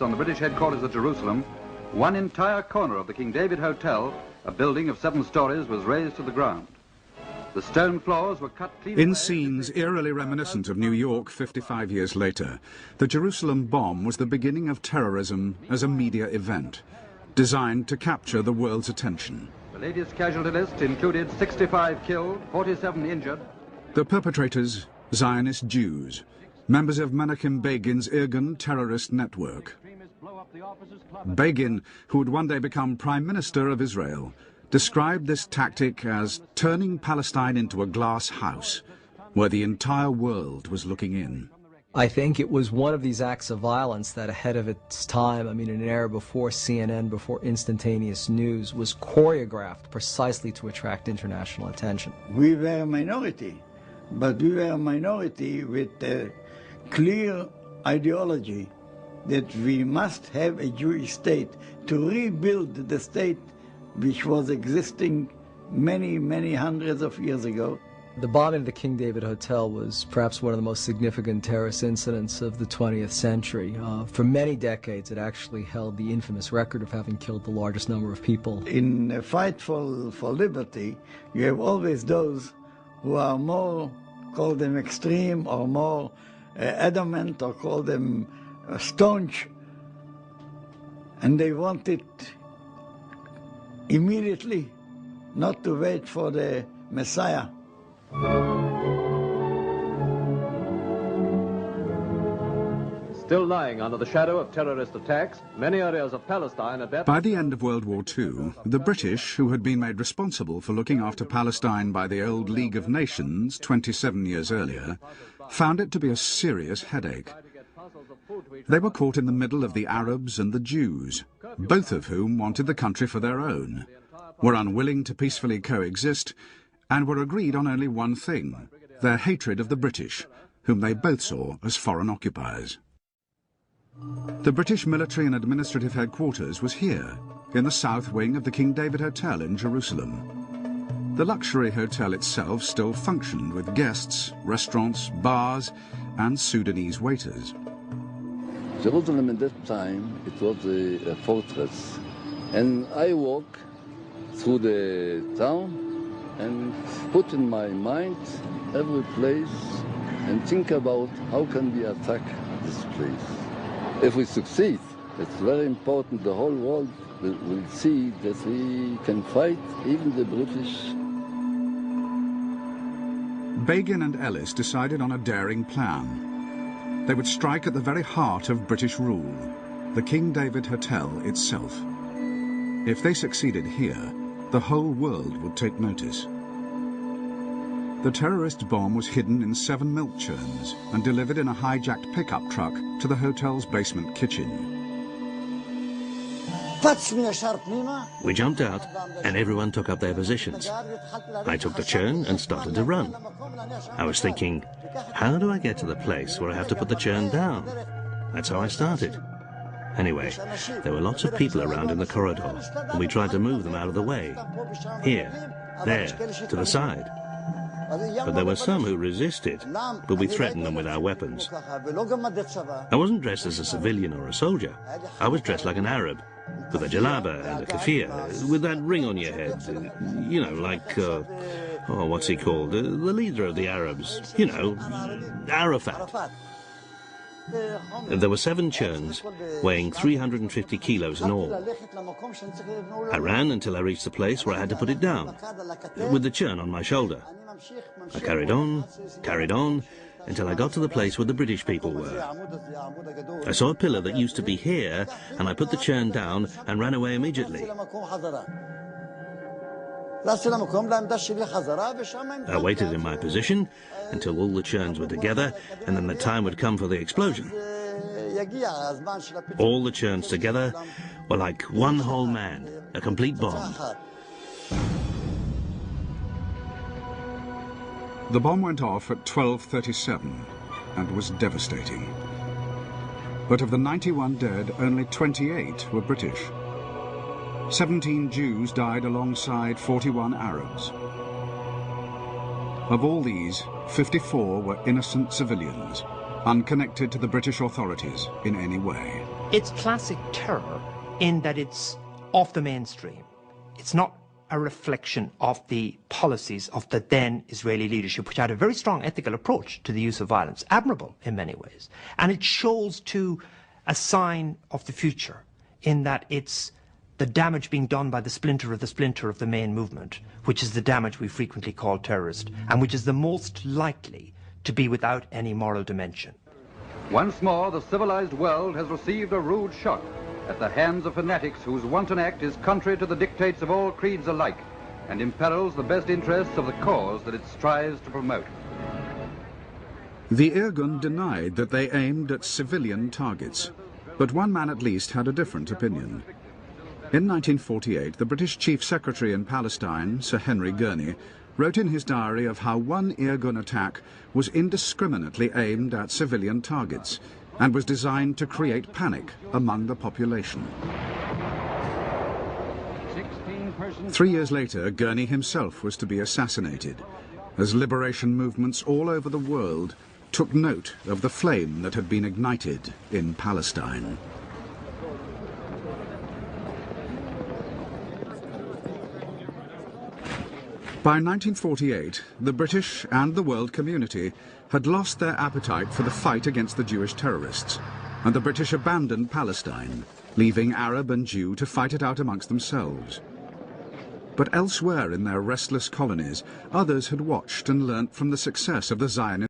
terrorists on the British headquarters at Jerusalem, one entire corner of the King David Hotel, a building of 7 stories, was razed to the ground. The stone floors were cut clean. In scenes eerily reminiscent of New York 55 years later, the Jerusalem bomb was the beginning of terrorism as a media event, designed to capture the world's attention. The latest casualty list included 65 killed, 47 injured. The perpetrators, Zionist Jews, members of Menachem Begin's Irgun terrorist network. Begin, who would one day become Prime Minister of Israel, described this tactic as turning Palestine into a glass house, where the entire world was looking in. I think it was one of these acts of violence that, ahead of its time, I mean, in an era before CNN, before instantaneous news, was choreographed precisely to attract international attention. We were a minority, but we were a minority with a clear ideology that we must have a Jewish state to rebuild the state which was existing many, many hundreds of years ago. The bombing of the King David Hotel was perhaps one of the most significant terrorist incidents of the 20th century. For many decades, it actually held the infamous record of having killed the largest number of people. In a fight for liberty, you have always those who are more, call them extreme, or more adamant, or call them staunch, and they want it immediately, not to wait for the Messiah. Still lying under the shadow of terrorist attacks, many areas of Palestine are... By the end of World War II, the British, who had been made responsible for looking after Palestine by the old League of Nations 27 years earlier, found it to be a serious headache. They were caught in the middle of the Arabs and the Jews, both of whom wanted the country for their own, were unwilling to peacefully coexist, and were agreed on only one thing: their hatred of the British, whom they both saw as foreign occupiers. The British military and administrative headquarters was here, in the south wing of the King David Hotel in Jerusalem. The luxury hotel itself still functioned with guests, restaurants, bars, and Sudanese waiters. Jerusalem at that time, it was a fortress. And I walk through the town and put in my mind every place and think about how can we attack this place. If we succeed, it's very important the whole world will see that we can fight even the British. Begin and Ellis decided on a daring plan. They would strike at the very heart of British rule, the King David Hotel itself. If they succeeded here, the whole world would take notice. The terrorist bomb was hidden in 7 milk churns and delivered in a hijacked pickup truck to the hotel's basement kitchen. We jumped out and everyone took up their positions. I took the churn and started to run. I was thinking, how do I get to the place where I have to put the churn down? That's how I started. Anyway, there were lots of people around in the corridor, and we tried to move them out of the way. Here, there, to the side. But there were some who resisted, but we threatened them with our weapons. I wasn't dressed as a civilian or a soldier. I was dressed like an Arab, with a jalaba and a keffiyeh, with that ring on your head. You know, like, what's he called? The leader of the Arabs. You know, Arafat. There were 7 churns, weighing 350 kilos in all. I ran until I reached the place where I had to put it down, with the churn on my shoulder. I carried on, until I got to the place where the British people were. I saw a pillar that used to be here, and I put the churn down and ran away immediately. I waited in my position until all the churns were together, and then the time would come for the explosion. All the churns together were like one whole man, a complete bomb. The bomb went off at 12:37 and was devastating. But of the 91 dead, only 28 were British. 17 Jews died alongside 41 Arabs. Of all these, 54 were innocent civilians, unconnected to the British authorities in any way. It's classic terror in that it's off the mainstream. It's not a reflection of the policies of the then Israeli leadership, which had a very strong ethical approach to the use of violence, admirable in many ways. And it shows too a sign of the future in that it's the damage being done by the splinter of the main movement, which is the damage we frequently call terrorist, and which is the most likely to be without any moral dimension. Once more, the civilized world has received a rude shock at the hands of fanatics whose wanton act is contrary to the dictates of all creeds alike and imperils the best interests of the cause that it strives to promote. The Irgun denied that they aimed at civilian targets, but one man at least had a different opinion. In 1948, the British Chief Secretary in Palestine, Sir Henry Gurney, wrote in his diary of how one Irgun attack was indiscriminately aimed at civilian targets and was designed to create panic among the population. 3 years later, Gurney himself was to be assassinated, as liberation movements all over the world took note of the flame that had been ignited in Palestine. By 1948, the British and the world community had lost their appetite for the fight against the Jewish terrorists, and the British abandoned Palestine, leaving Arab and Jew to fight it out amongst themselves. But elsewhere in their restless colonies, others had watched and learnt from the success of the Zionist